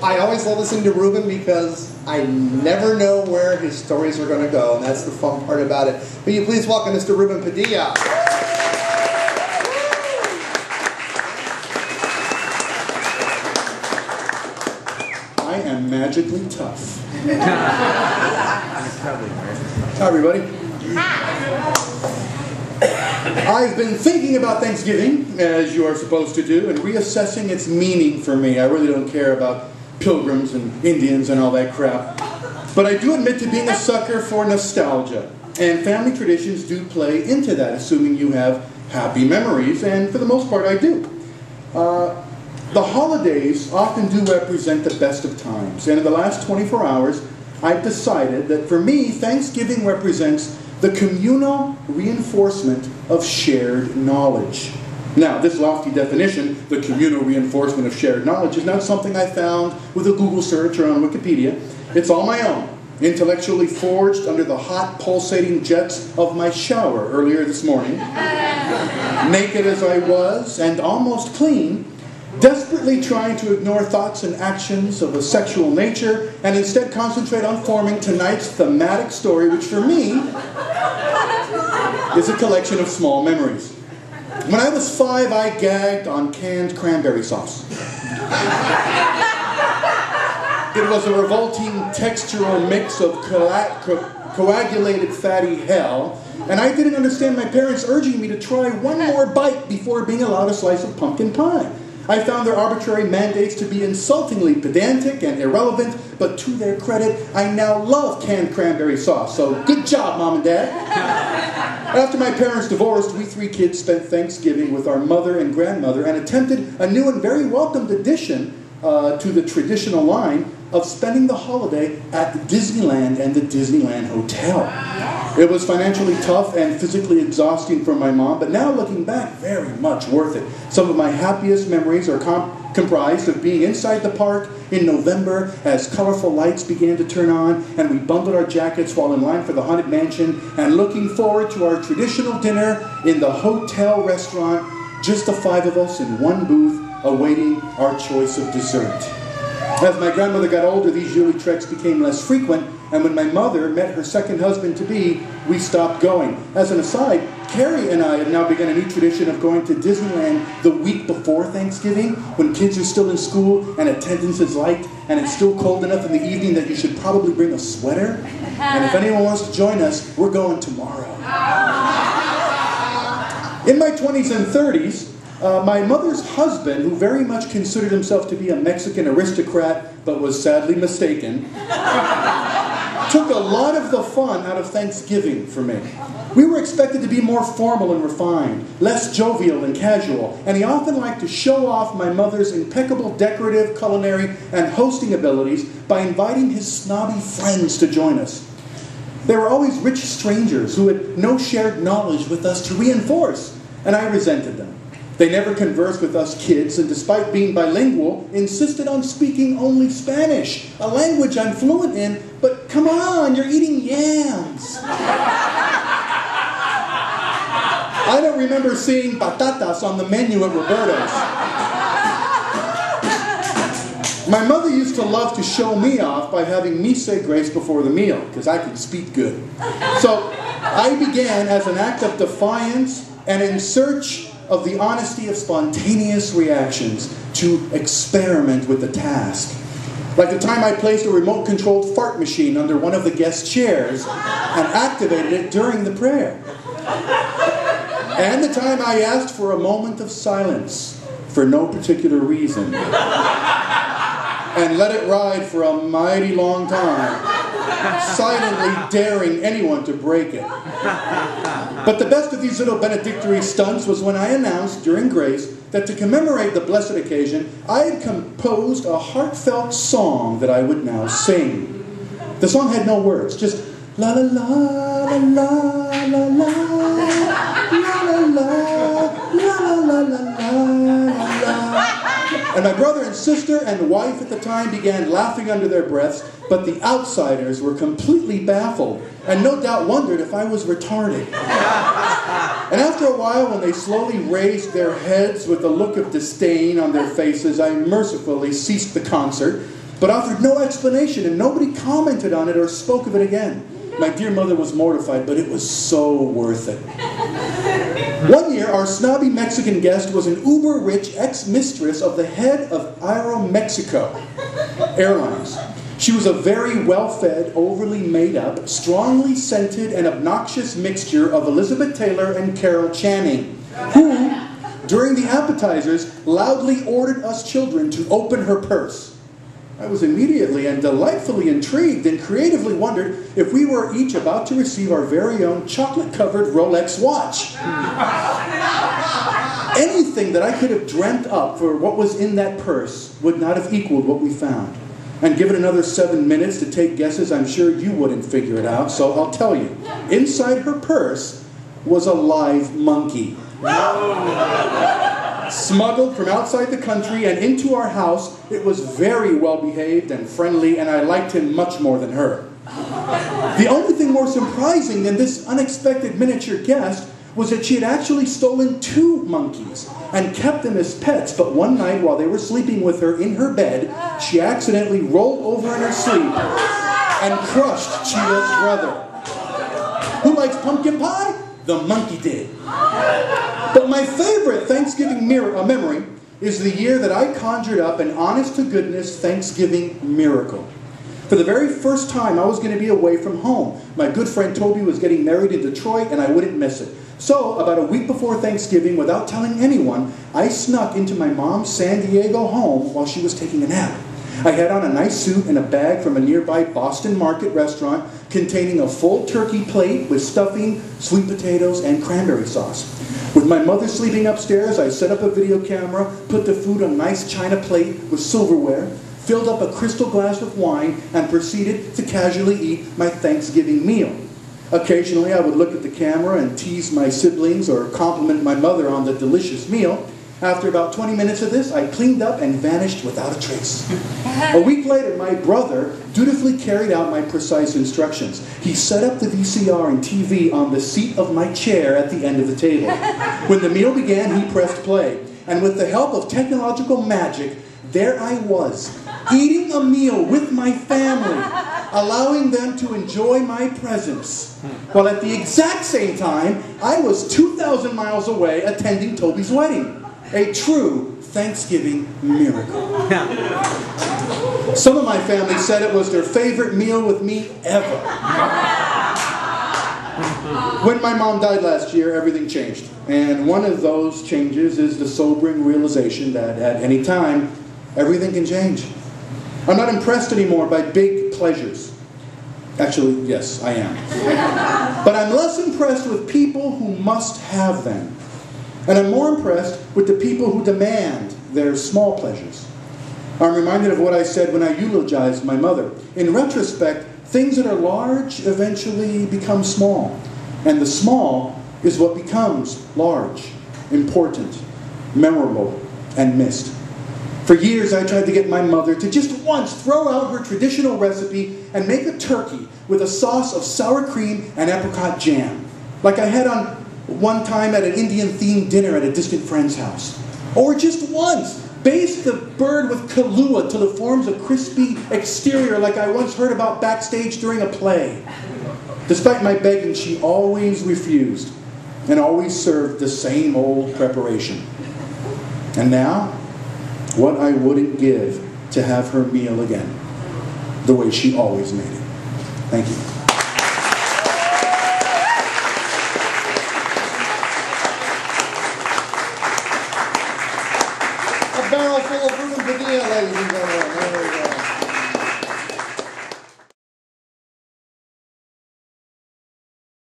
I always love listening to Ruben because I never know where his stories are going to go, and that's the fun part about it. Will you please welcome Mr. Ruben Padilla. I am magically tough. Hi, everybody. I've been thinking about Thanksgiving, as you are supposed to do, and reassessing its meaning for me. I really don't care about pilgrims and Indians and all that crap. But I do admit to being a sucker for nostalgia. And family traditions do play into that, assuming you have happy memories, and for the most part I do. The holidays often do represent the best of times, and in the last 24 hours, I've decided that for me, Thanksgiving represents the communal reinforcement of shared knowledge. Now, this lofty definition, the communal reinforcement of shared knowledge, is not something I found with a Google search or on Wikipedia. It's all my own, intellectually forged under the hot, pulsating jets of my shower earlier this morning. Naked as I was, and almost clean, desperately trying to ignore thoughts and actions of a sexual nature and instead concentrate on forming tonight's thematic story, which for me is a collection of small memories. When I was 5, I gagged on canned cranberry sauce. It was a revolting textural mix of coagulated fatty hell, and I didn't understand my parents urging me to try one more bite before being allowed a slice of pumpkin pie. I found their arbitrary mandates to be insultingly pedantic and irrelevant, but to their credit, I now love canned cranberry sauce, so good job, Mom and Dad. After my parents divorced, we 3 kids spent Thanksgiving with our mother and grandmother and attempted a new and very welcomed addition to the traditional line of spending the holiday at Disneyland and the Disneyland Hotel. It was financially tough and physically exhausting for my mom, but now looking back, very much worth it. Some of my happiest memories are comprised of being inside the park in November as colorful lights began to turn on and we bundled our jackets while in line for the Haunted Mansion and looking forward to our traditional dinner in the hotel restaurant, just the 5 of us in one booth awaiting our choice of dessert. As my grandmother got older, these yearly treks became less frequent, and when my mother met her second husband-to-be, we stopped going. As an aside, Carrie and I have now begun a new tradition of going to Disneyland the week before Thanksgiving, when kids are still in school and attendance is light, and it's still cold enough in the evening that you should probably bring a sweater. And if anyone wants to join us, we're going tomorrow. In my 20s and 30s, my mother's husband, who very much considered himself to be a Mexican aristocrat, but was sadly mistaken, took a lot of the fun out of Thanksgiving for me. We were expected to be more formal and refined, less jovial and casual, and he often liked to show off my mother's impeccable decorative, culinary, and hosting abilities by inviting his snobby friends to join us. They were always rich strangers who had no shared knowledge with us to reinforce, and I resented them. They never conversed with us kids, and despite being bilingual, insisted on speaking only Spanish, a language I'm fluent in, but come on, you're eating yams. I don't remember seeing patatas on the menu at Roberto's. My mother used to love to show me off by having me say grace before the meal, because I could speak good. So I began as an act of defiance and in search of the honesty of spontaneous reactions to experiment with the task. Like the time I placed a remote-controlled fart machine under one of the guest chairs and activated it during the prayer. And the time I asked for a moment of silence for no particular reason and let it ride for a mighty long time, silently daring anyone to break it. But the best of these little benedictory stunts was when I announced during grace that to commemorate the blessed occasion, I had composed a heartfelt song that I would now sing. The song had no words, just la la la la la la la la la la la la la. And my brother and sister and wife at the time began laughing under their breaths, but the outsiders were completely baffled and no doubt wondered if I was retarded. And after a while, when they slowly raised their heads with a look of disdain on their faces, I mercifully ceased the concert but offered no explanation, and nobody commented on it or spoke of it again. My dear mother was mortified, but it was so worth it. One year, our snobby Mexican guest was an uber-rich ex-mistress of the head of Aeromexico Airlines. She was a very well-fed, overly made-up, strongly scented, and obnoxious mixture of Elizabeth Taylor and Carol Channing, who, during the appetizers, loudly ordered us children to open her purse. I was immediately and delightfully intrigued and creatively wondered if we were each about to receive our very own chocolate-covered Rolex watch. Anything that I could have dreamt up for what was in that purse would not have equaled what we found. And given another 7 minutes to take guesses, I'm sure you wouldn't figure it out, so I'll tell you. Inside her purse was a live monkey. Smuggled from outside the country and into our house, it was very well behaved and friendly, and I liked him much more than her. The only thing more surprising than this unexpected miniature guest was that she had actually stolen 2 monkeys and kept them as pets, but one night while they were sleeping with her in her bed, she accidentally rolled over in her sleep and crushed Cheetah's brother. Who likes pumpkin pie? The monkey did. But my favorite Thanksgiving memory is the year that I conjured up an honest-to-goodness Thanksgiving miracle. For the very first time, I was going to be away from home. My good friend Toby was getting married in Detroit, and I wouldn't miss it. So, about a week before Thanksgiving, without telling anyone, I snuck into my mom's San Diego home while she was taking a nap. I had on a nice suit and a bag from a nearby Boston Market restaurant containing a full turkey plate with stuffing, sweet potatoes, and cranberry sauce. With my mother sleeping upstairs, I set up a video camera, put the food on a nice china plate with silverware, filled up a crystal glass with wine, and proceeded to casually eat my Thanksgiving meal. Occasionally, I would look at the camera and tease my siblings or compliment my mother on the delicious meal. After about 20 minutes of this, I cleaned up and vanished without a trace. A week later, my brother dutifully carried out my precise instructions. He set up the VCR and TV on the seat of my chair at the end of the table. When the meal began, he pressed play. And with the help of technological magic, there I was, eating a meal with my family, allowing them to enjoy my presence. While at the exact same time, I was 2,000 miles away attending Toby's wedding. A true Thanksgiving miracle. Some of my family said it was their favorite meal with me ever. When my mom died last year, everything changed. And one of those changes is the sobering realization that at any time, everything can change. I'm not impressed anymore by big pleasures. Actually, yes, I am. But I'm less impressed with people who must have them. And I'm more impressed with the people who demand their small pleasures. I'm reminded of what I said when I eulogized my mother. In retrospect, things that are large eventually become small. And the small is what becomes large, important, memorable, and missed. For years, I tried to get my mother to just once throw out her traditional recipe and make a turkey with a sauce of sour cream and apricot jam, like I had on one time at an Indian-themed dinner at a distant friend's house. Or just once, baste the bird with Kahlua till it forms a crispy exterior like I once heard about backstage during a play. Despite my begging, she always refused and always served the same old preparation. And now, what I wouldn't give to have her meal again, the way she always made it. Thank you.